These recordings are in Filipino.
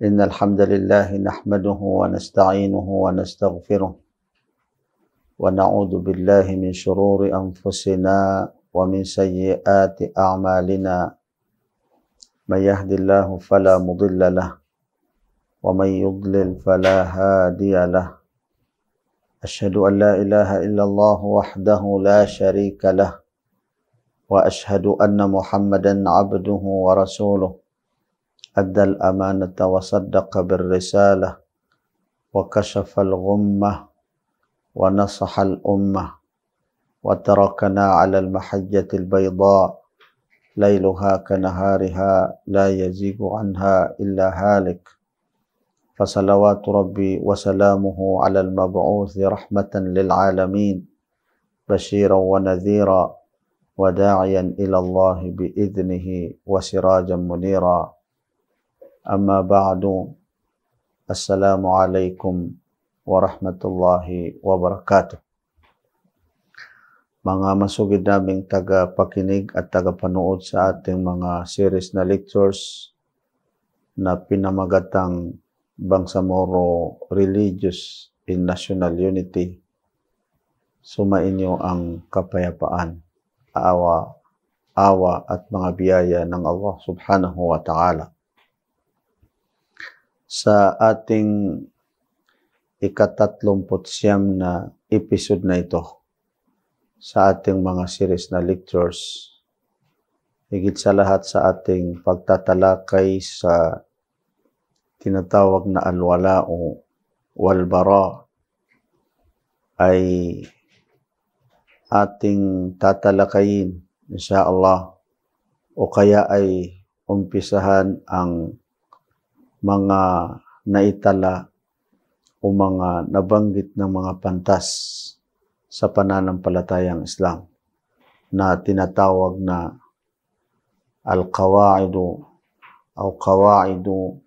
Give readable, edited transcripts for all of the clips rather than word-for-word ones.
إن الحمد لله نحمده ونستعينه ونستغفره ونعوذ بالله من شرور أنفسنا ومن سيئات أعمالنا من يهد الله فلا مضل له ومن يضلل فلا هادي له أشهد أن لا إله إلا الله وحده لا شريك له وأشهد أن محمدا عبده ورسوله أدى الأمانة وصدق بالرسالة وكشف الغمة ونصح الأمة وتركنا على المحجة البيضاء ليلها كنهارها لا يزيغ عنها إلا هالك فصلوات ربي وسلامه على المبعوث رحمة للعالمين بشيرا ونذيرا وداعيا إلى الله بإذنه وسراجا منيرا أما بعد السلام عليكم warahmatullahi wabarakatuh. Mga masugid naming taga-pakinig at taga-panood sa ating mga series na lectures na pinamagatang Bangsamoro Religious in National Unity. Sumainyo ang kapayapaan, awa at mga biyaya ng Allah subhanahu wa ta'ala. Sa ating ika-39 na episode na ito sa ating mga series na lectures, higit sa lahat sa ating pagtatalakay sa tinatawag na alwala o walbara ay ating tatalakayin insyaAllah o kaya ay umpisahan ang mga naitala o mga nabanggit ng mga pantas sa pananampalatayang Islam na tinatawag na al-qawaidu o qawaidu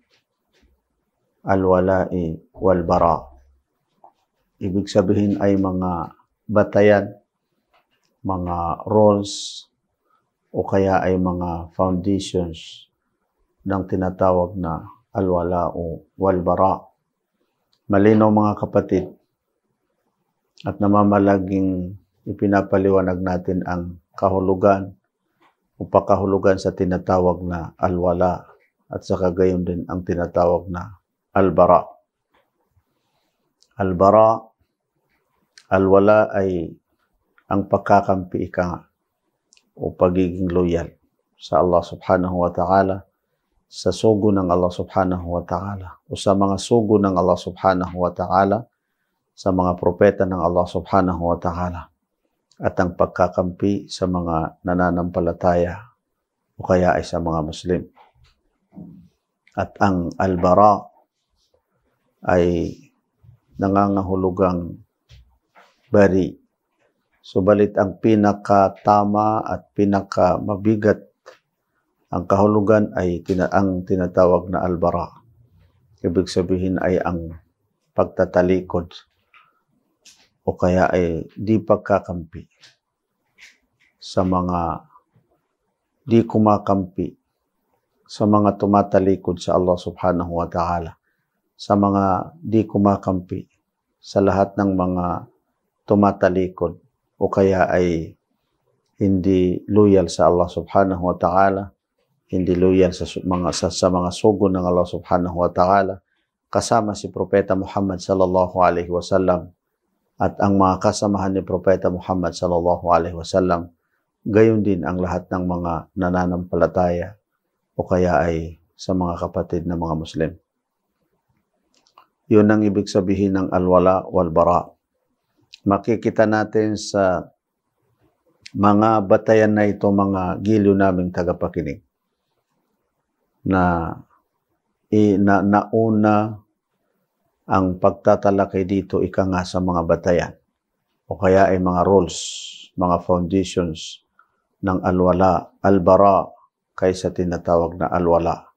al-wala'i wal-bara. Ibig sabihin ay mga batayan, mga rules o kaya ay mga foundations ng tinatawag na al-wala'u wal-bara. Malinaw mga kapatid at namamalaging ipinapaliwanag natin ang kahulugan o pakahulugan sa tinatawag na al-wala at sa gayon din ang tinatawag na al-bara. Al-bara, al-wala ay ang pagkakampi o pagiging loyal sa Allah subhanahu wa ta'ala, sa sugo ng Allah subhanahu wa ta'ala o sa mga sugo ng Allah subhanahu wa ta'ala, sa mga propeta ng Allah subhanahu wa ta'ala, at ang pagkakampi sa mga nananampalataya o kaya ay sa mga Muslim. At ang al-bara ay nangangahulugang bari. Subalit ang pinakatama at pinakamabigat ang kahulugan ay ang tinatawag na al-bara. Ibig sabihin ay ang pagtatalikod o kaya ay di pagkakampi sa mga di kumakampi, sa mga tumatalikod sa Allah subhanahu wa ta'ala, sa mga di kumakampi sa lahat ng mga tumatalikod o kaya ay hindi loyal sa Allah subhanahu wa ta'ala, hindi loyal sa mga sugo ng Allah subhanahu wa ta'ala, kasama si Propeta Muhammad sallallahu alaihi wasallam at ang mga kasamahan ni Propeta Muhammad sallallahu alaihi wasallam, gayon din ang lahat ng mga nananampalataya o kaya ay sa mga kapatid na mga Muslim. Yun ang ibig sabihin ng al-wala wal-bara. Makikita natin sa mga batayan na ito, mga giliw naming tagapakinig, na nauna ang pagtatalakay dito ika nga sa mga batayan o kaya ay mga rules, mga foundations ng al-wala, al-bara kaysa tinatawag na al-wala.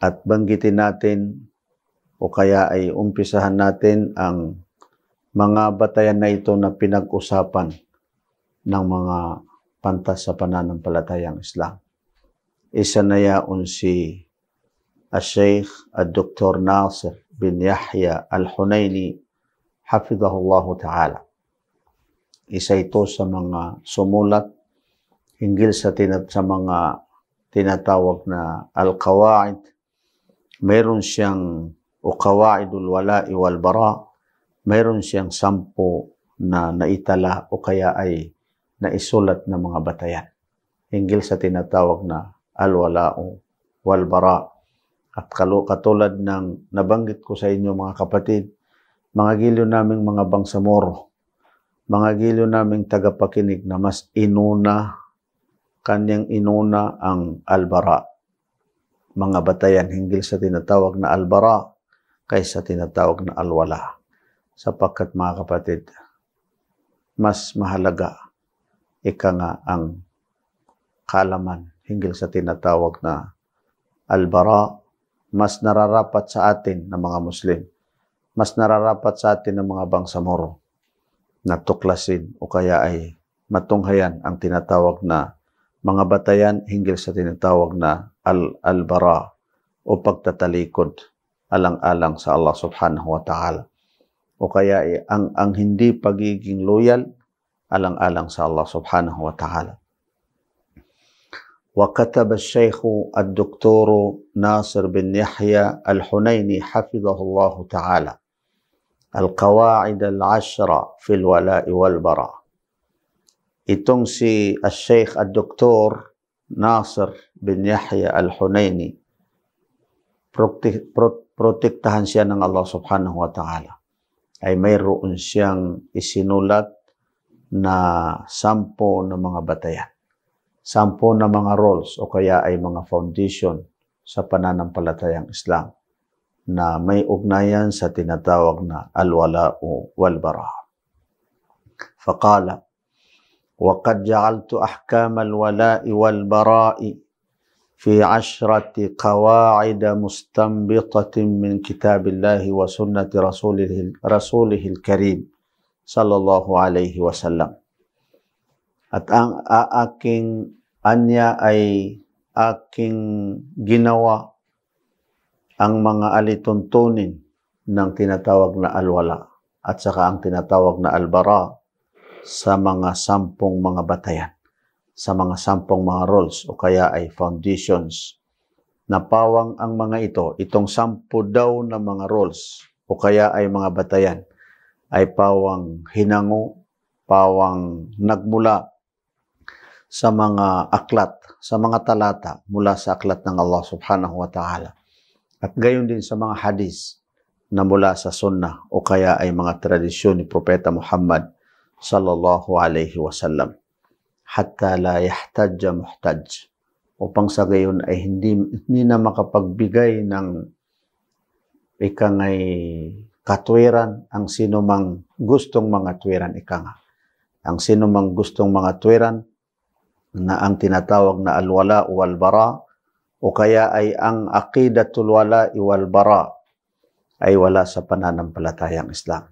At banggitin natin o kaya ay umpisahan natin ang mga batayan na ito na pinag-usapan ng mga pantas sa pananampalatayang Islam. Isa na yaon si الشيخ الدكتور ناصر بن يحيى الحنيني حفظه الله تعالى. Isa ito sa mga sumulat hinggil sa mga tinatawag na al-qawaid. Mayroon siyang qawaidul wala'i wal bara. Mayroon siyang 10 na naitala o kaya ay naisulat na mga batayan hinggil sa tinatawag na al-wala'u wal bara. At katulad ng nabanggit ko sa inyo mga kapatid, mga giliw naming mga Bangsamoro, mga giliw naming tagapakinig na mas kanyang inuna ang al-bara, mga batayan hinggil sa tinatawag na al-bara kaysa tinatawag na al-wala. Sapagkat mga kapatid, mas mahalaga ang kaalaman hinggil sa tinatawag na al-bara. Mas nararapat sa atin ng mga Muslim, mas nararapat sa atin ng mga Bangsamoro na tuklasin o kaya ay matunghayan ang tinatawag na mga batayan hinggil sa tinatawag na al-bara o pagtatalikod alang-alang sa Allah subhanahu wa ta'ala. O kaya ay ang hindi pagiging loyal alang-alang sa Allah subhanahu wa ta'ala. وكتب الشيخ الدكتور ناصر بن يحيى الحنيني حفظه الله تعالى القواعد العشرة في الولاء والبراء. Itong si الشيخ الدكتور ناصر بن يحيى الحنيني, protektahan siya ng Allah subhanahu wa ta'ala. Ay mayroon siyang isinulat na 10 na mga batayan. 10 na mga roles o kaya ay mga foundation sa pananampalatayang Islam na may ugnayan sa tinatawag na al-wala'u wal-bara. Faqala, وَقَدْ جَعَلْتُ أَحْكَامَ الْوَلَاءِ وَالْبَرَاءِ فِي 10 قَوَاعِدَ مُسْتَنْبِطَةٍ مِنْ كِتَابِ اللَّهِ وَسُنَّةِ رَسُولِهِ الْكَرِيمِ صلى الله عليه وسلم. At ang aking anya ay aking ginawa ang mga alituntunin ng tinatawag na al-wala at saka ang tinatawag na al-bara sa mga 10 mga batayan, sa mga 10 mga roles o kaya ay foundations. Napawang ang mga itong 10 daw na mga roles o kaya ay mga batayan ay pawang hinango, pawang nagmula sa mga aklat, sa mga talata mula sa aklat ng Allah subhanahu wa ta'ala. At gayon din sa mga hadis na mula sa sunnah o kaya ay mga tradisyon ni Propeta Muhammad sallallahu alaihi wasallam. Hatta la yahtajja muhtaj. Upang sa gayon ay hindi na makapagbigay ng ikangay katwiran ang sino mang gustong mga twiran Ang sino mang gustong mga twiran na ang tinatawag na al-wala wal bara o kaya ay ang aqidatul wala wal bara ay wala sa pananampalatayang Islam.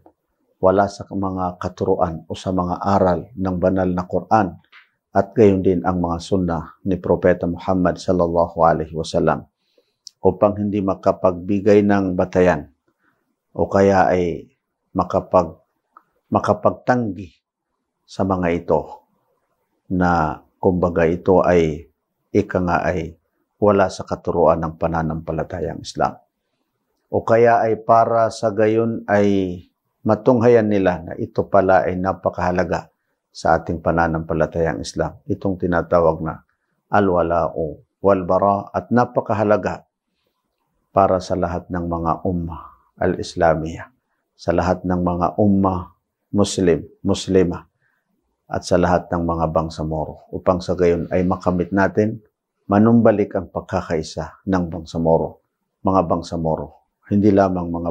Wala sa mga katuruan o sa mga aral ng banal na Quran at gayon din ang mga sunnah ni Propeta Muhammad sallallahu alaihi wasallam upang hindi makapagbigay ng batayan o kaya ay makapagtanggi sa mga ito na kumbaga ito ay ay wala sa katuruan ng pananampalatayang Islam. O kaya ay para sa gayon ay matunghayan nila na ito pala ay napakahalaga sa ating pananampalatayang Islam. Itong tinatawag na al-wala'u wal-bara at napakahalaga para sa lahat ng mga ummah al-Islamiyah, sa lahat ng mga ummah Muslima at sa lahat ng mga Bangsamoro upang sa gayon ay makamit natin manumbalik ang pagkakaisa ng mga Bangsamoro. Hindi lamang mga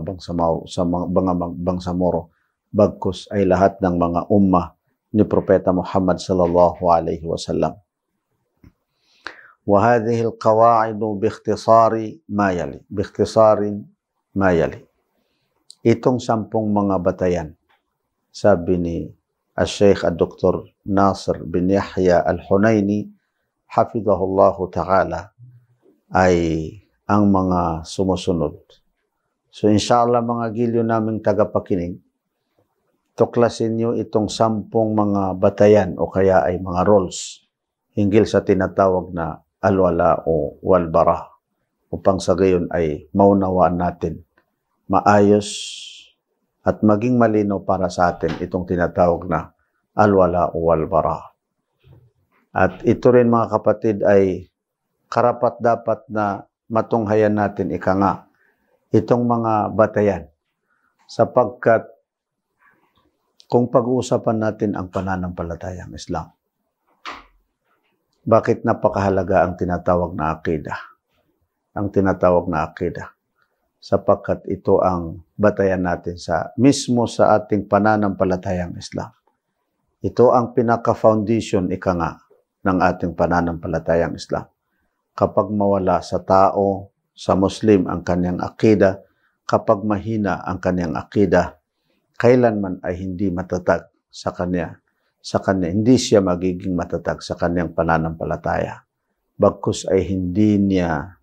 Bangsamoro, bagkus ay lahat ng mga ummah ni Propeta Muhammad sallallahu alaihi wasallam. Wa hadhihi al-qawa'id biikhtisarin ma yali. Itong 10 mga batayan, sabi ni Al-Sheikh Dr. Nasir bin Yahya Al-Hunayni hafizahullahu ta'ala, ay ang mga sumusunod. So inshallah mga gilyo naming tagapakinig, tuklasin nyo itong 10 mga batayan o kaya ay mga roles hinggil sa tinatawag na alwala o walbara upang sa gayon ay maunawaan natin maayos at maging malinaw para sa atin itong tinatawag na alwala o walbara. At ito rin mga kapatid ay karapat dapat na matunghayan natin itong mga batayan sapagkat kung pag-uusapan natin ang pananampalatayang Islam, bakit napakahalaga ang tinatawag na akidah? Ang tinatawag na akidah sapagkat ito ang batayan natin mismo sa ating pananampalatayang Islam. Ito ang pinaka-foundation ng ating pananampalatayang Islam. Kapag mawala sa tao, sa Muslim ang kanyang akidah, kapag mahina ang kanyang akidah, kailanman ay hindi matatag sa kanya, hindi siya magiging matatag sa kanyang pananampalataya. Bagkus ay hindi niya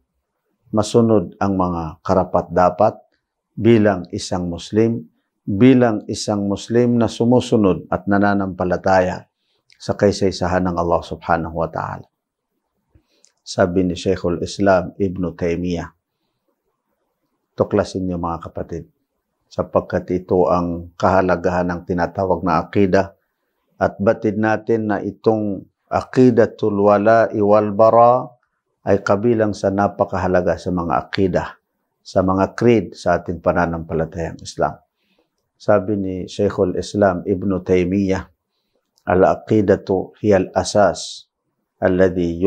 masunod ang mga karapat-dapat bilang isang Muslim na sumusunod at nananampalataya sa kaysaysahan ng Allah subhanahu wa ta'ala. Sabi ni Sheikhul Islam Ibn Taymiyyah, tuklasin niyo mga kapatid, sapagkat ito ang kahalagahan ng tinatawag na akidah at batid natin na itong akidatul wala'i wal bara ay kabilang sa napakahalaga sa mga akidah, sa mga creed sa ating pananampalatayang Islam. Sabi ni Sheikhul Islam Ibn Taymiyyah, al-aqidatu hiya al-asas alladhi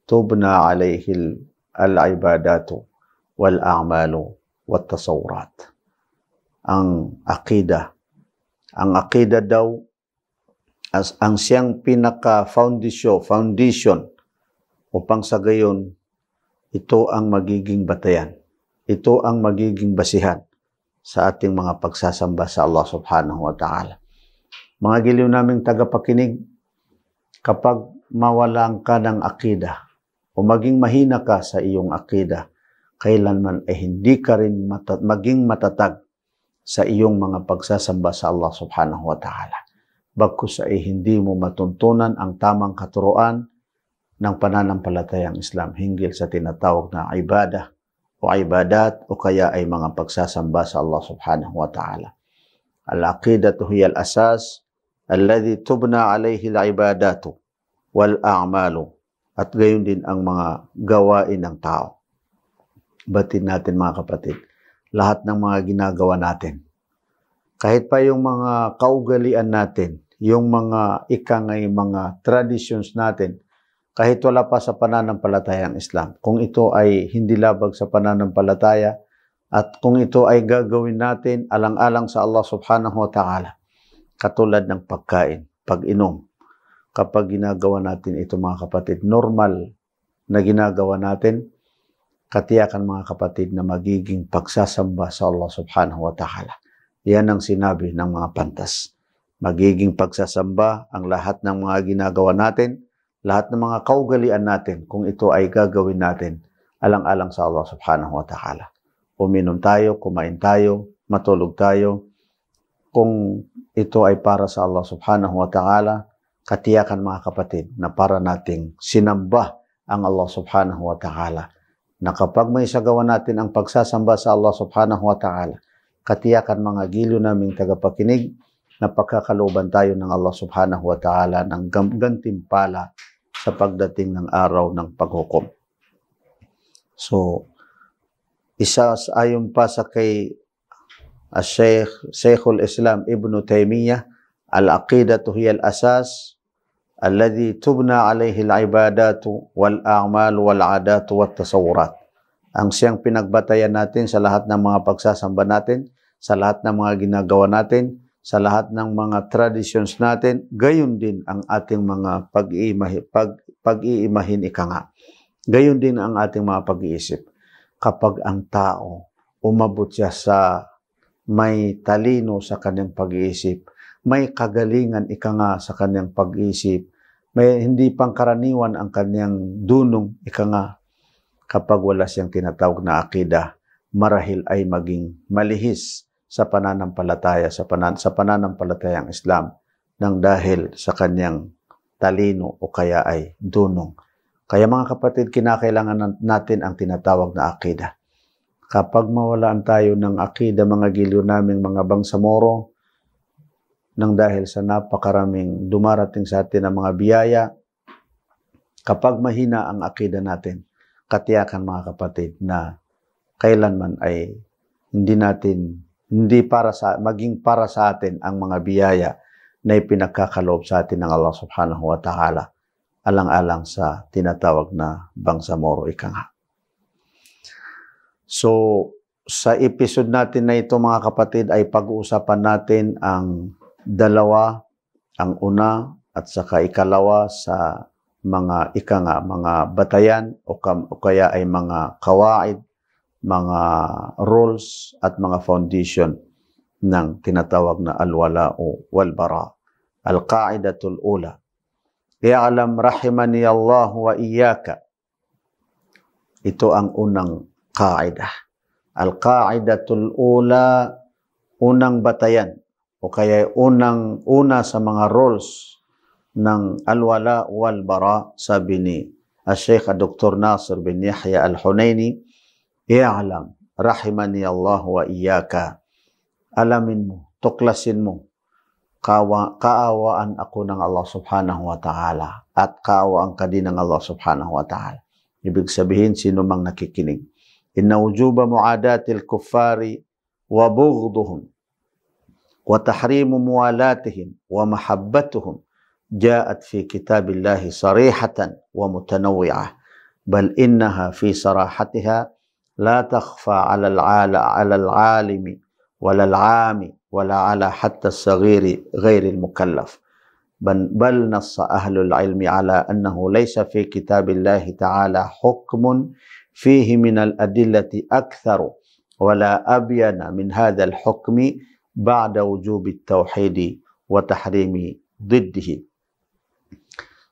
tubna alayhi al-ibadatu wal-a'malu wat-tasawurat. Ang akida daw ang siyang pinaka-foundation upang sa gayon, ito ang magiging batayan. Ito ang magiging basihan sa ating mga pagsasamba sa Allah subhanahu wa ta'ala. Mga giliw naming tagapakinig, kapag mawalan ka ng akida o maging mahina ka sa iyong akida, kailanman ay hindi ka rin maging matatag sa iyong mga pagsasamba sa Allah subhanahu wa ta'ala. Bagkus ay hindi mo matuntunan ang tamang katuruan ng pananampalatayang Islam hinggil sa tinatawag na ibadah o ibadat o kaya ay mga pagsasamba sa Allah subhanahu wa ta'ala. Al-aqidatu hiya al-asas alladhi tubna alayhi al-ibadatu wal-a'malu, at gayon din ang mga gawain ng tao. Batin natin mga kapatid, lahat ng mga ginagawa natin, kahit pa yung mga kaugalian natin, yung mga mga traditions natin, kahit wala pa sa pananampalatayang Islam, kung ito ay hindi labag sa pananampalataya at kung ito ay gagawin natin alang-alang sa Allah subhanahu wa ta'ala, katulad ng pagkain, pag-inom, kapag ginagawa natin ito mga kapatid, normal na ginagawa natin, katiyakan mga kapatid na magiging pagsasamba sa Allah subhanahu wa ta'ala. Yan ang sinabi ng mga pantas. Magiging pagsasamba ang lahat ng mga ginagawa natin, lahat ng mga kaugalian natin, kung ito ay gagawin natin alang-alang sa Allah subhanahu wa ta'ala. Uminom tayo, kumain tayo, matulog tayo. Kung ito ay para sa Allah subhanahu wa ta'ala, katiyakan mga kapatid na para nating sinamba ang Allah subhanahu wa ta'ala. Na kapag may sagawa natin ang pagsasamba sa Allah subhanahu wa ta'ala, katiyakan mga giliw naming tagapakinig na pagkakaluban tayo ng Allah subhanahu wa ta'ala ng gantimpala sa pagdating ng araw ng paghukom. So, ayon pa sa kay Sheikhul Islam Ibn Taymiyyah, al-aqidatu hiya al-asas alladhi tubna alayhi al-ibadatu wal-a'mal wal-'adatu wat-tasawurat. Ang siyang pinagbatayan natin sa lahat ng mga pagsasamba natin, sa lahat ng mga ginagawa natin, sa lahat ng mga traditions natin, gayon din ang ating mga pag-iimahin Gayon din ang ating mga pag-iisip. Kapag ang tao umabot siya sa may talino sa kanyang pag-iisip, may kagalingan sa kanyang pag-iisip, may hindi pangkaraniwan ang kanyang dunong kapag wala siyang tinatawag na akidah, marahil ay maging malihis sa pananampalataya, sa pananampalatayang Islam, nang dahil sa kanyang talino o kaya ay dunong. Kaya mga kapatid, kinakailangan natin ang tinatawag na akidah. Kapag mawalaan tayo ng akidah, mga giliw naming mga bangsamoro, nang dahil sa napakaraming dumarating sa atin ng mga biyaya, kapag mahina ang akidah natin, katiyakan mga kapatid na kailanman ay maging para sa atin ang mga biyaya na ipinagkakaloob sa atin ng Allah subhanahu wa ta'ala, alang-alang sa tinatawag na bangsamoro ika nga. So, sa episode natin na ito mga kapatid ay pag-uusapan natin ang dalawa, ang una at saka ikalawa sa mga mga batayan o kaya ay mga kawaid, mga rules at mga foundation ng tinatawag na al-wala o wal-bara. Al-qa'idatul ula. I'alam rahimani Allah wa iyyaka. Ito ang unang qa'idah. Al-qa'idatul ula, unang batayan o kaya una sa mga rules ng al-wala wal-bara, sabi ni Sheikh Dr. Nasir bin Yahya Al-Hunaini, i'alam rahimani Allah wa iyyaka. Alamin mo, tuklasin mo, kaawaan ako ng Allah subhanahu wa ta'ala at kaawaan ka din ng Allah subhanahu wa ta'ala. Ibig sabihin, sino mang nakikinig. Inna wujuba mu'adatil kuffari wa bughduhum wa tahrimu muwalatihim wa mahabbatuhum جاءت في كتاب الله صريحة ومتنوعة بل إنها في صراحتها لا تخفى على العالم ولا العام ولا على حتى الصغير غير المكلف بل نص أهل العلم على أنه ليس في كتاب الله تعالى حكم فيه من الأدلة أكثر ولا أبين من هذا الحكم بعد وجوب التوحيد وتحريم ضده.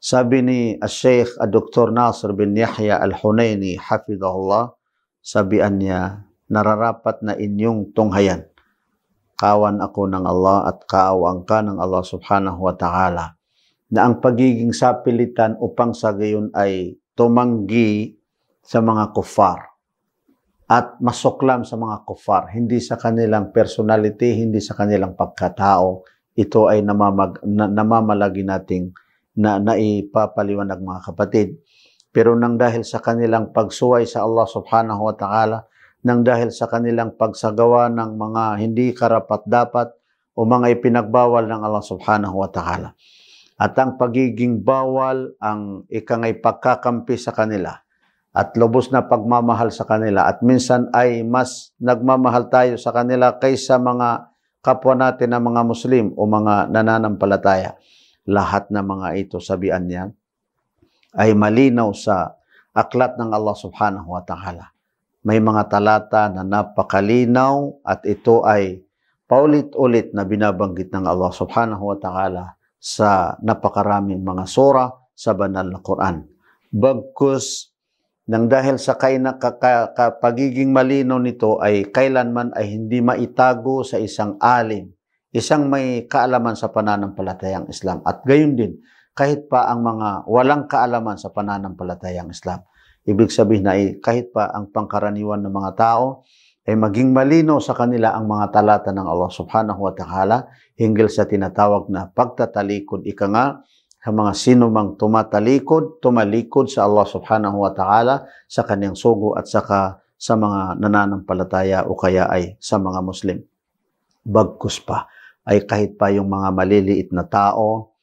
Sabi ni Sheikh Dr. Nasir bin Yahya Al-Hunaini, hafidhahullah, sabihan niya, nararapat na inyong tunghayan. Kawan ako ng Allah at kaawang ka ng Allah subhanahu wa ta'ala, na ang pagiging sapilitan upang sa gayon ay tumanggi sa mga kuffar at masuklam sa mga kuffar, hindi sa kanilang personality, hindi sa kanilang pagkatao. Ito ay namamalagi nating na naipapaliwanag mga kapatid. Pero nang dahil sa kanilang pagsuway sa Allah subhanahu wa ta'ala, nang dahil sa kanilang pagsagawa ng mga hindi karapat-dapat o mga ipinagbawal ng Allah subhanahu wa ta'ala. At ang pagiging bawal, ang ikangay pagkakampi sa kanila at lubos na pagmamahal sa kanila, at minsan ay mas nagmamahal tayo sa kanila kaysa mga kapwa natin na mga Muslim o mga nananampalataya. Lahat ng mga ito, sabihan niya, ay malinaw sa aklat ng Allah subhanahu wa ta'ala. May mga talata na napakalinaw at ito ay paulit-ulit na binabanggit ng Allah subhanahu wa ta'ala sa napakaraming mga sura sa banal na Quran. Bagkus, nang dahil sa pagiging malinaw nito ay kailanman ay hindi maitago sa isang alim, isang may kaalaman sa pananampalatayang Islam. At gayon din, kahit pa ang mga walang kaalaman sa pananampalatayang Islam. Ibig sabihin na kahit pa ang pangkaraniwan ng mga tao ay maging malinaw sa kanila ang mga talata ng Allah subhanahu wa ta'ala hinggil sa tinatawag na pagtatalikod. Ika nga, sa mga sino mang tumalikod sa Allah subhanahu wa ta'ala sa kanyang sugo at saka sa mga nananampalataya o kaya ay sa mga Muslim. Bagkus pa ay kahit pa yung mga maliliit na tao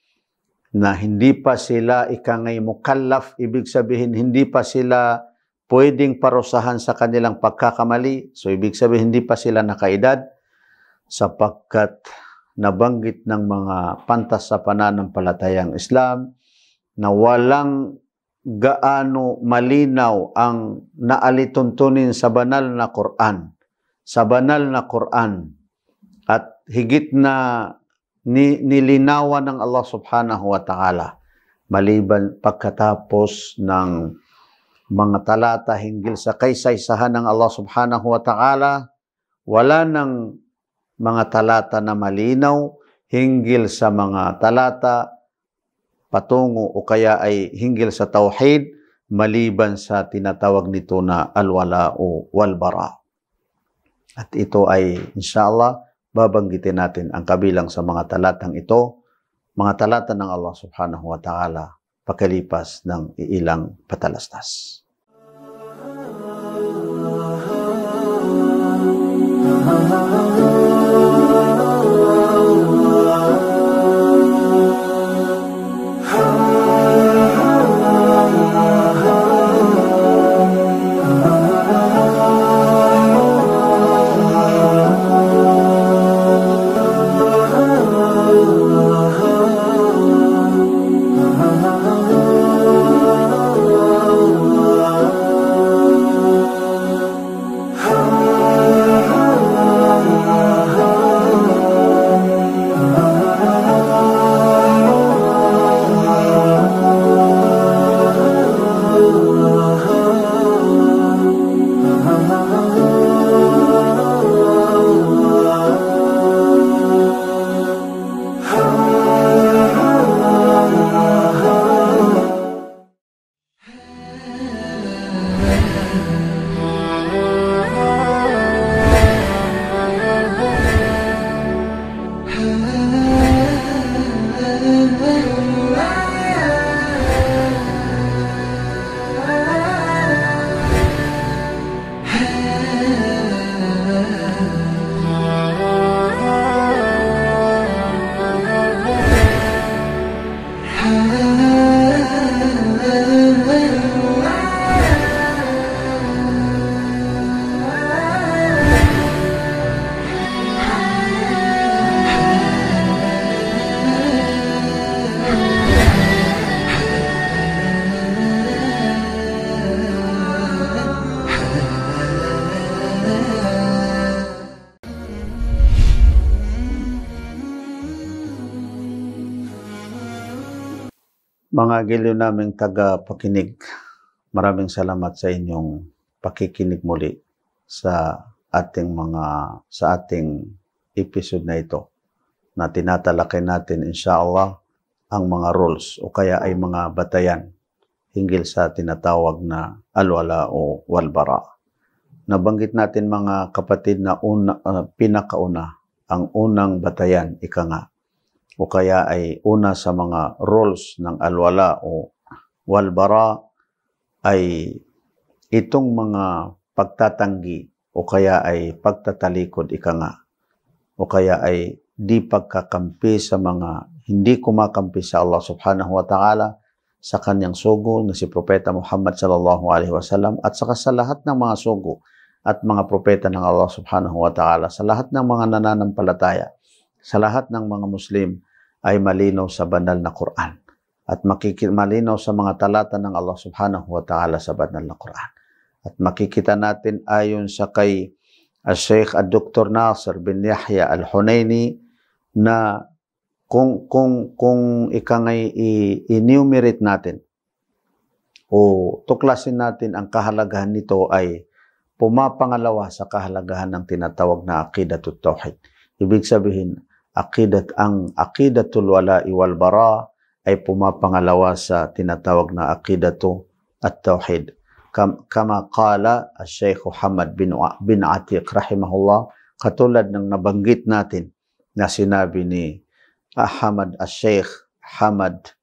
na hindi pa sila ikangay mukallaf, ibig sabihin hindi pa sila pwedeng parusahan sa kanilang pagkakamali. So ibig sabihin hindi pa sila nakaedad, sapagkat nabanggit ng mga pantas sa pananampalatayang Islam na walang gaano malinaw ang naalituntunin sa banal na Quran. Sa banal na Quran. At higit na nilinawan ng Allah subhanahu wa ta'ala maliban pagkatapos ng mga talata hinggil sa kaysaysahan ng Allah subhanahu wa ta'ala, wala ng mga talata na malinaw hinggil sa mga talata patungo o kaya ay hinggil sa tauhid, maliban sa tinatawag nito na al-wala o wal-bara. At ito ay inshallah babanggitin natin ang kabilang sa mga talatang ito, mga talata ng Allah subhanahu wa ta'ala pakalipas ng ilang patalastas. Mga giliw naming taga-pakinig, maraming salamat sa inyong pakikinig muli sa ating episode na ito na tinatalakay natin inshallah ang mga rules o kaya ay mga batayan hinggil sa tinatawag na al-wala o wal-bara. Nabanggit natin mga kapatid na pinakauna, ang unang batayan, ika nga, o kaya ay una sa mga rules ng al-wala o wal-bara ay itong mga pagtatanggi o kaya ay pagtatalikod, ika nga, o kaya ay di pagkakampi sa mga hindi kumakampi sa Allah subhanahu wa ta'ala, sa kanyang sugo na si Propeta Muhammad sallallahu alaihi wasallam, at saka sa lahat ng mga sugo at mga propeta ng Allah subhanahu wa ta'ala, sa lahat ng mga nananampalataya, sa lahat ng mga Muslim, ay malinaw sa banal na Quran at malinaw sa mga talata ng Allah subhanahu wa ta'ala sa banal na Quran. At makikita natin ayon sa kay Sheikh Dr. Nasir bin Yahya Al-Hunaini na kung ikangay i-enumerate natin o tuklasin natin ang kahalagahan nito, ay pumapangalawa sa kahalagahan ng tinatawag na aqidatut tauhid. Ibig sabihin, ang aqidatul wala'i wal bara ay pumapangalawa sa tinatawag na aqidatu at-tauhid. Kama qala al-Sheikh Muhammad bin Atiq rahimahullah, katulad ng nabanggit natin na sinabi ni al-Sheikh Hamad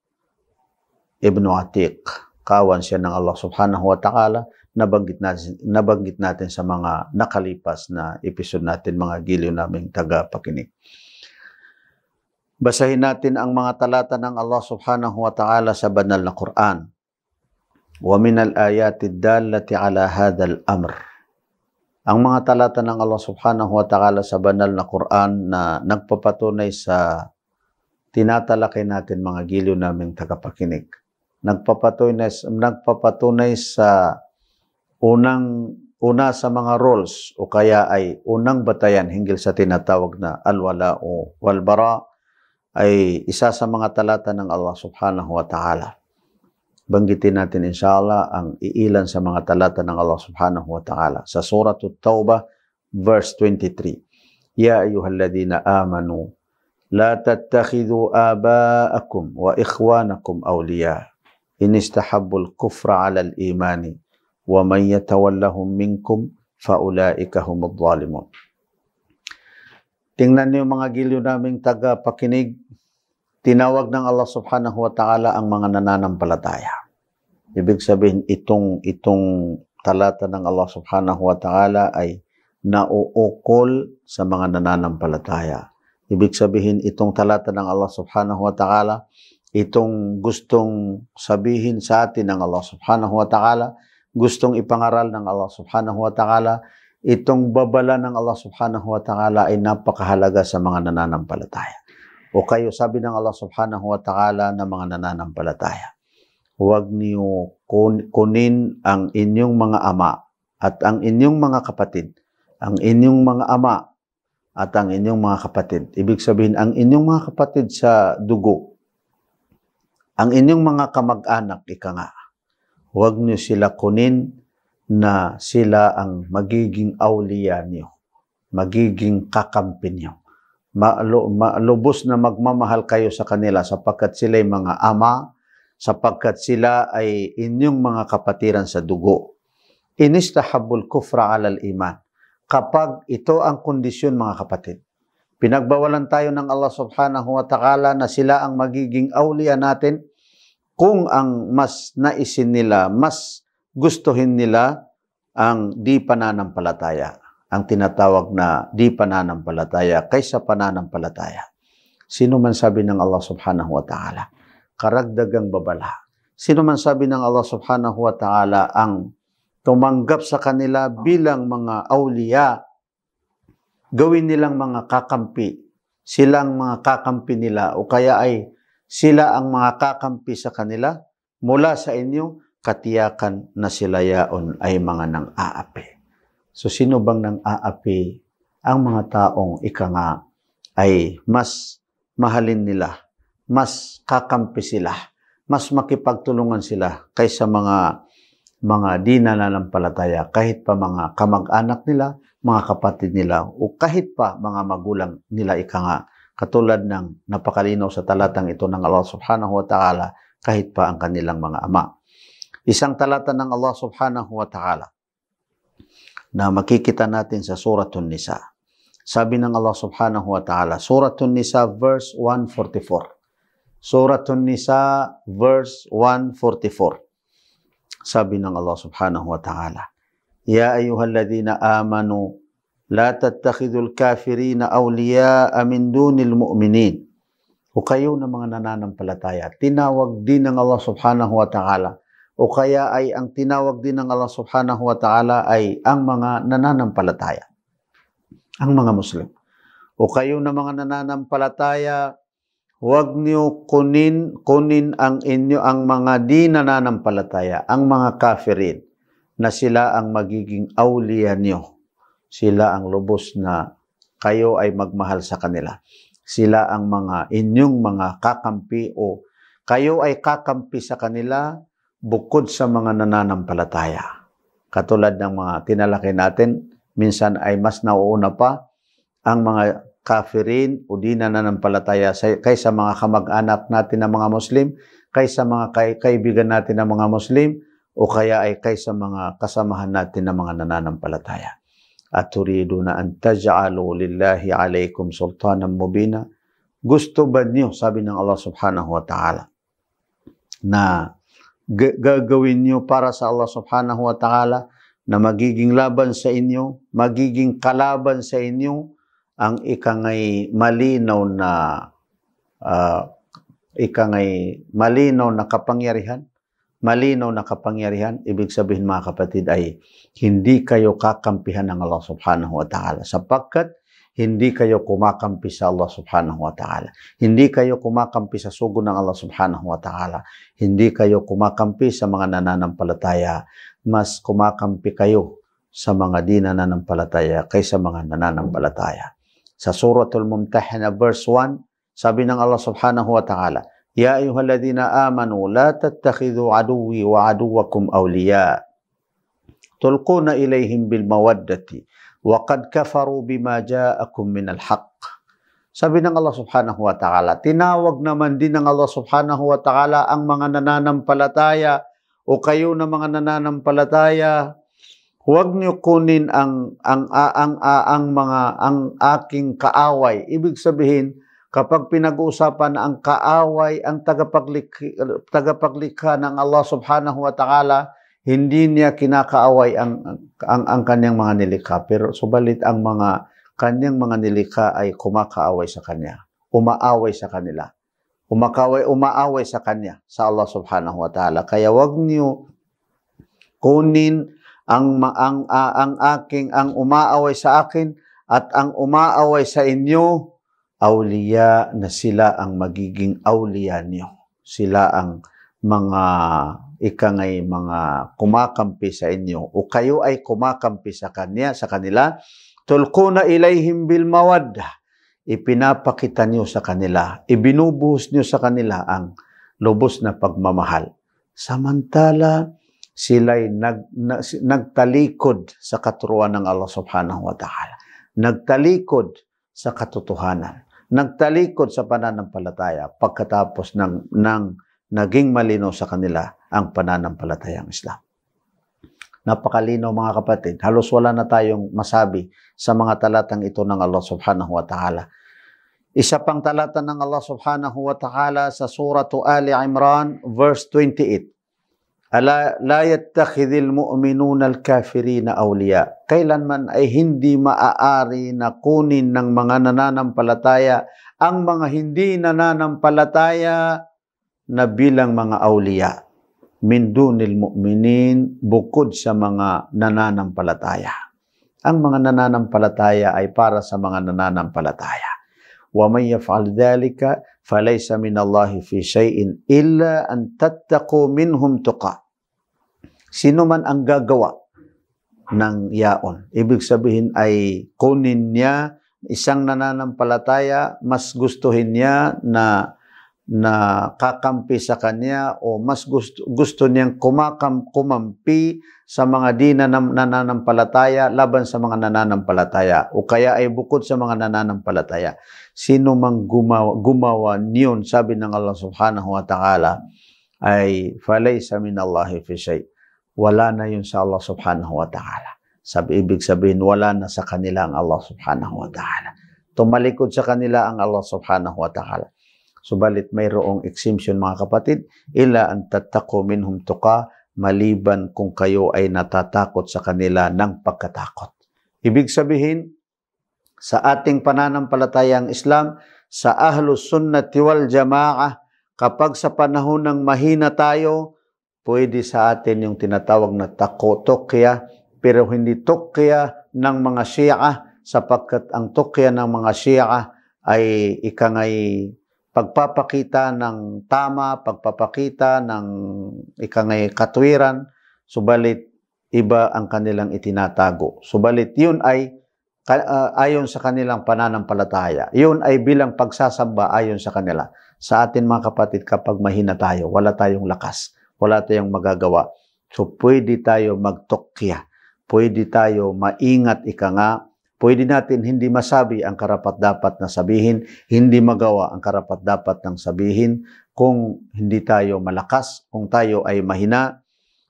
ibn Atiq, kawan siya ng Allah subhanahu wa ta'ala, nabanggit natin sa mga nakalipas na episode natin, mga giliw naming taga-pakinig. Basahin natin ang mga talata ng Allah subhanahu wa ta'ala sa banal na Quran. Wa minal ayati dallati ala hadal amr. Ang mga talata ng Allah subhanahu wa ta'ala sa banal na Quran na nagpapatunay sa tinatalakay natin, mga giliw naming tagapakinig. Nagpapatunay sa una sa mga rules o kaya ay unang batayan hinggil sa tinatawag na al-wala o wal-bara, ay isa sa mga talata ng Allah subhanahu wa ta'ala. banggitin natin inshallah ang iilan sa mga talata ng Allah subhanahu wa ta'ala. Sa Surah At-Tawbah, verse 23. Ya ayyuhalladhina amanu, la tattakhidhu aba'akum wa ikhwanakum awliya, in istahabbul kufra 'ala al-imani, wa man yatawallahum minkum fa ulaika humudh dhalimun. Tingnan niyo mga giliw naming taga-pakinig, tinawag ng Allah subhanahu wa ta'ala ang mga nananampalataya. Ibig sabihin, itong talata ng Allah subhanahu wa ta'ala ay nauukol sa mga nananampalataya. Ibig sabihin, itong talata ng Allah subhanahu wa ta'ala, itong gustong sabihin sa atin ng Allah subhanahu wa ta'ala, gustong ipangaral ng Allah subhanahu wa ta'ala, itong babala ng Allah subhanahu wa ta'ala ay napakahalaga sa mga nananampalataya. O kayo, sabi ng Allah subhanahu wa ta'ala na mga nananampalataya, huwag niyo kunin ang inyong mga ama at ang inyong mga kapatid, ang inyong mga ama at ang inyong mga kapatid. Ibig sabihin, ang inyong mga kapatid sa dugo, ang inyong mga kamag-anak, ika nga, huwag niyo sila kunin na sila ang magiging awliya niyo, magiging kakampi niyo. Malubos na magmamahal kayo sa kanila sapagkat sila ay mga ama, sapagkat sila ay inyong mga kapatiran sa dugo. Inistahabul kufra alal iman. Kapag ito ang kondisyon, mga kapatid, pinagbawalan tayo ng Allah subhanahu wa ta'ala na sila ang magiging awliya natin kung ang mas naisin nila, mas gustuhin nila ang di pananampalataya, ang tinatawag na di pananampalataya kaysa pananampalataya. Sino man sabi ng Allah subhanahu wa ta'ala, karagdagang babala. Sino man sabi ng Allah subhanahu wa ta'ala ang tumanggap sa kanila bilang mga awliya, gawin nilang mga kakampi, silang mga kakampi nila o kaya ay sila ang mga kakampi sa kanila mula sa inyo, katiyakan na sila yaon ay mga nang-aapi. So sino bang nang-aapi? Ang mga taong ika nga ay mas mahalin nila, mas kakampi sila, mas makipagtulungan sila kaysa mga di nananampalataya, kahit pa mga kamag-anak nila, mga kapatid nila, o kahit pa mga magulang nila, ika nga, katulad ng napakalinaw sa talatang ito ng Allah subhanahu wa ta'ala, kahit pa ang kanilang mga ama. Isang talata ng Allah subhanahu wa ta'ala na makikita natin sa Suratun Nisa. Sabi ng Allah subhanahu wa ta'ala, Suratun Nisa verse 144. Suratun Nisa verse 144. Sabi ng Allah subhanahu wa ta'ala, Ya ayyuhalladhina amanu, la tattakhidul kafirina awliya'a min dunil mu'minin. O kayo na mga nananampalataya, tinawag din ng Allah subhanahu wa ta'ala, o kaya ay ang tinawag din ng Allah subhanahu wa ta'ala ay ang mga nananampalataya, ang mga Muslim. O kayo na mga nananampalataya, huwag niyo kunin ang mga di nananampalataya, ang mga kafirin, na sila ang magiging awliya niyo. Sila ang lubos na kayo ay magmahal sa kanila. Sila ang mga inyong mga kakampi o kayo ay kakampi sa kanila bukod sa mga nananampalataya. Katulad ng mga tinalaki natin, minsan ay mas nauuna pa ang mga kafirin o di nananampalataya kaysa mga kamag-anak natin na mga Muslim, kaysa mga kaibigan natin na mga Muslim, o kaya ay kaysa mga kasamahan natin na mga nananampalataya. At turiduna an taj'alu lillahi alaykum sultanan mubina. Gusto ba niyo, sabi ng Allah subhanahu wa ta'ala, na gagawin niyo para sa Allah subhanahu wa ta'ala na magiging laban sa inyo, magiging kalaban sa inyo, ang ikangay malinaw na kapangyarihan. Malinaw na kapangyarihan, ibig sabihin mga kapatid ay hindi kayo kakampihan ng Allah subhanahu wa ta'ala sapagkat hindi kayo kumakampi sa Allah subhanahu wa ta'ala. Hindi kayo kumakampi sa sugo ng Allah subhanahu wa ta'ala. Hindi kayo kumakampi sa mga nananampalataya. Mas kumakampi kayo sa mga di nananampalataya kaysa mga nananampalataya. Sa Suratul Mumtahina verse 1, sabi ng Allah subhanahu wa ta'ala, Ya ayyuhalladhina amanu la tattakhidhu aduwwi wa aduwwakum awliya tulquna ilayhim bil mawaddati wa qad kafaru bima ja'akum minal haqq. Sabi ng Allah subhanahu wa ta'ala, tinawag naman din ng Allah subhanahu wa ta'ala ang mga nananampalataya o kayo na mga nananampalataya, huwag niyo kunin ang aking kaaway. Ibig sabihin, kapag pinag-uusapan ang kaaway, ang tagapaglikha ng Allah subhanahu wa ta'ala, hindi niya kinakaaway ang kanyang mga nilikha. Pero subalit ang mga kanyang mga nilikha ay kumakaaway sa kanya, umaaway sa kanila, umaaway sa kanya, sa Allah subhanahu wa ta'ala. Kaya wag niyo kunin ang umaaway sa akin at ang umaaway sa inyo, awliya na sila ang magiging awliya niyo. Sila ang mga mga kumakampi sa inyo o kayo ay kumakampi sa kanila. Tulquna ilayhim bil mawaddah. Ipinapakita niyo sa kanila, ibinubuhos niyo sa kanila ang lubos na pagmamahal. Samantala, sila'y nagtalikod sa katuruan ng Allah subhanahu wa ta'ala. Nagtalikod sa katotohanan. Nagtalikod sa pananampalataya pagkatapos ng naging malinaw sa kanila ang pananampalatayang Islam. Napakalinaw mga kapatid. Halos wala na tayong masabi sa mga talatang ito ng Allah subhanahu wa ta'ala. Isa pang talata ng Allah subhanahu wa ta'ala sa suratu Ali Imran verse 28. La yattakhidhil mu'minuna al-kafirina awliya. Kailanman ay hindi maaari na kunin ng mga nananampalataya ang mga hindi nananampalataya na bilang mga awliya. Min dunil mu'minin, bukod sa mga nananampalataya. Ang mga nananampalataya ay para sa mga nananampalataya. Wa may yaf'al dhalika falaysa minallahi fi shay'in illa an tattaqu minhum tuqa. Sino man ang gagawa ng yaon, ibig sabihin ay kunin niya isang nananampalataya, mas gustuhin niya na kakampi sa kanya o mas gusto niyang kumampi sa mga di nananampalataya laban sa mga nananampalataya o kaya ay bukod sa mga nananampalataya. Sino mang gumawa niyon, sabi ng Allah subhanahu wa ta'ala, ay falaysa minallahi fi shay'. Wala na yun sa Allah subhanahu wa ta'ala. Ibig sabihin, wala na sa kanila ang Allah subhanahu wa ta'ala. Tumalikod sa kanila ang Allah subhanahu wa ta'ala. Subalit mayroong exemption mga kapatid, ila an tattaqu minhum tuqa, maliban kung kayo ay natatakot sa kanila ng pagkatakot. Ibig sabihin, sa ating pananampalatayang Islam, sa Ahlus Sunnati wal Jama'ah, kapag sa panahon ng mahina tayo, pwede sa atin yung tinatawag na tuqya, pero hindi tuqya ng mga Shia, sapagkat ang tuqya ng mga Shia ay pagpapakita ng tama, pagpapakita ng katwiran, subalit iba ang kanilang itinatago. Subalit yun ay ayon sa kanilang pananampalataya. Yun ay bilang pagsasamba ayon sa kanila. Sa atin mga kapatid, kapag mahina tayo, wala tayong lakas, wala tayong magagawa. So pwede tayo magtokya, pwede tayo maingat pwede natin hindi masabi ang karapat-dapat na sabihin, hindi magawa ang karapat-dapat ng sabihin kung hindi tayo malakas, kung tayo ay mahina,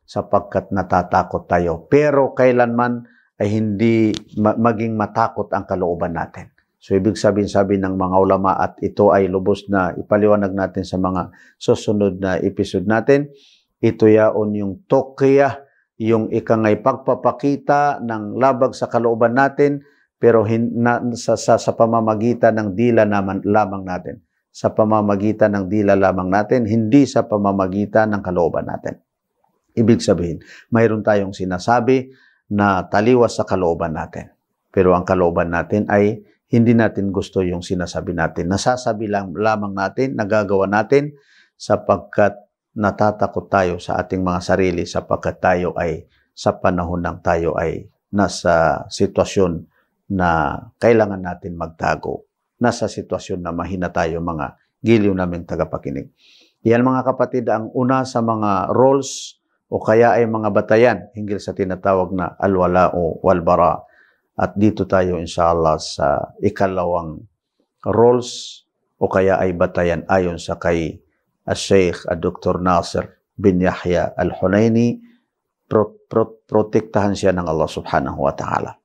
sapagkat natatakot tayo. Pero kailanman ay hindi maging matakot ang kalooban natin. So ibig sabihin, sabi ng mga ulama, at ito ay lubos na ipaliwanag natin sa mga susunod na episode natin, ito yaon yung tuqya, yung pagpapakita ng labag sa kalooban natin, pero sa pamamagitan ng dila lamang natin. Sa pamamagitan ng dila lamang natin, hindi sa pamamagitan ng kalooban natin. Ibig sabihin, mayroon tayong sinasabi na taliwas sa kalooban natin. Pero ang kalooban natin ay hindi natin gusto yung sinasabi natin. Nasasabi lamang natin, nagagawa natin, sapagkat natatakot tayo sa ating mga sarili, sapagkat tayo ay sa panahon ng tayo ay nasa sitwasyon na kailangan natin magtago. Nasa sitwasyon na mahina tayo mga giliw namin tagapakinig. Yan mga kapatid ang una sa mga roles o kaya ay mga batayan hinggil sa tinatawag na alwala o walbara. At dito tayo inshallah sa ikalawang roles o kaya ay batayan ayon sa kay Sheikh Dr. Nasir bin Yahya Al-Hunaini. Protektahan siya ng Allah subhanahu wa ta'ala.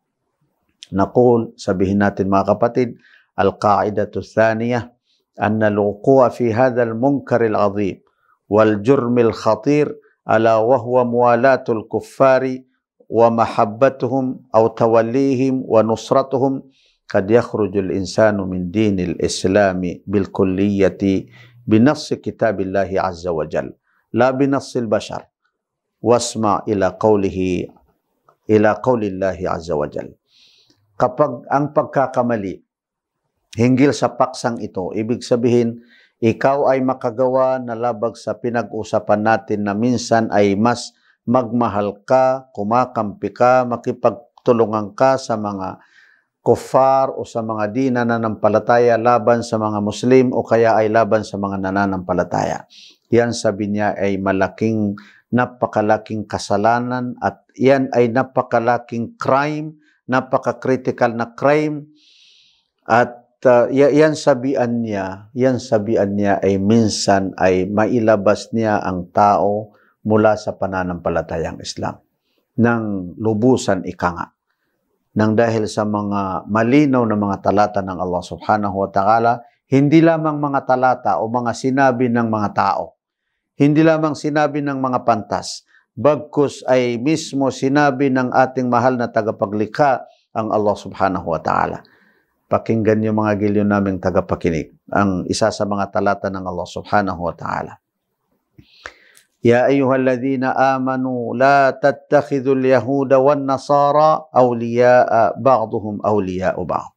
Naqul, sabihin natin mga kapatid, al-qa'idatu thaniyah, anna al-wuqu'a fi hadha al-munkar al-'azim wal-jurm al-khatir ala wa huwa muwalatul kuffari wa mahabbatuhum aw tawallihim wa nusratuhum qad yakhruju al-insanu min dinil islami bil kulliyati binass kitabillahi azza wa jalla la binass al-bashar wasma ila qawlillahi azza wa jalla. Kapag ang pagkakamali hinggil sa paksang ito, ibig sabihin, ikaw ay makagawa na labag sa pinag-usapan natin na minsan ay mas magmahal ka, kumakampi ka, makipagtulungan ka sa mga kuffar o sa mga di nananampalataya laban sa mga Muslim o kaya ay laban sa mga nananampalataya. Yan sabi niya ay napakalaking kasalanan at yan ay napakalaking crime, napaka-critical na crime at yan sabian niya ay minsan ay mailabas niya ang tao mula sa pananampalatayang Islam ng lubusan nga. Nang dahil sa mga malinaw na mga talata ng Allah subhanahu wa ta'ala, hindi lamang mga talata o mga sinabi ng mga tao, hindi lamang sinabi ng mga pantas, bagkus ay mismo sinabi ng ating mahal na tagapaglikha ang Allah subhanahu wa ta'ala. Pakinggan niyo mga giliw naming tagapakinig ang isa sa mga talata ng Allah subhanahu wa ta'ala. Ya ayyuhalladhina amanu la tattakhidhul yahuda wan nasara awliya'a ba'duhum awliya'u ba'd.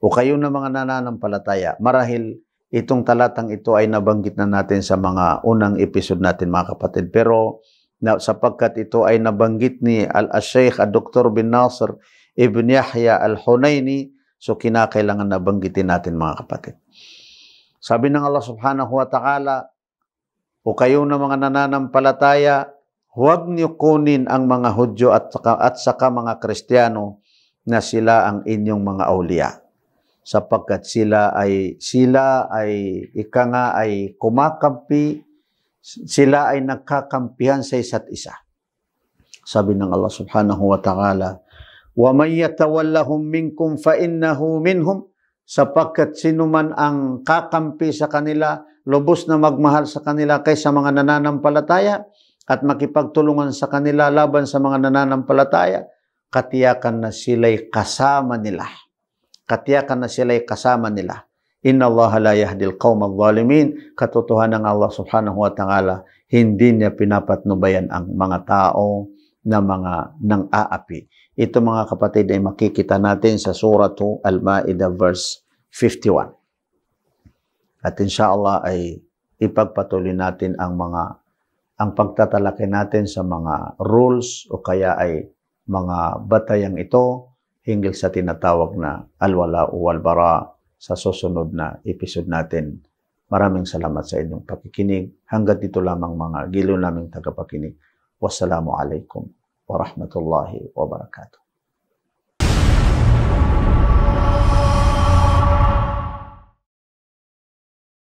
O kayo na mga nananampalataya, marahil itong talatang ito ay nabanggit na natin sa mga unang episode natin mga kapatid. Pero sapagkat ito ay nabanggit ni Al-Sheikh Dr. bin Nasir ibn Yahya Al-Hunaini, so kinakailangan nabanggitin natin mga kapatid. Sabi ng Allah subhanahu wa ta'ala, o kayo na mga nananampalataya, huwag niyo kunin ang mga Hudyo at saka mga Kristiyano na sila ang inyong mga awliya. Sapagkat sila ay kumakampi, sila ay nagkakampihan sa isa't isa. Sabi ng Allah subhanahu wa ta'ala, وَمَنْ يَتَوَلَّهُمْ مِنْكُمْ فَإِنَّهُ مِنْهُمْ. Sapagkat sino man ang kakampi sa kanila, lubos na magmahal sa kanila kaysa mga nananampalataya at makipagtulungan sa kanila laban sa mga nananampalataya, katiyakan na sila'y kasama nila. Katiyakan na sila'y kasama nila. Inna Allah la yahdil qawma adh-dhalimin. Katotohanan ng Allah subhanahu wa ta'ala, hindi niya pinapatnubayan ang mga tao na mga nang-aapi. Ito mga kapatid ay makikita natin sa Surah Al-Ma'idah verse 51. At inshallah ay ipagpatuloy natin ang pagtatalakay natin sa mga rules o kaya ay mga batayang ito hinggil sa tinatawag na alwala o walbara sa susunod na episode natin. Maraming salamat sa inyong pakikinig. Hanggang dito lamang mga giliw naming tagapakinig. Wassalamu alaikum warahmatullahi wabarakatuh.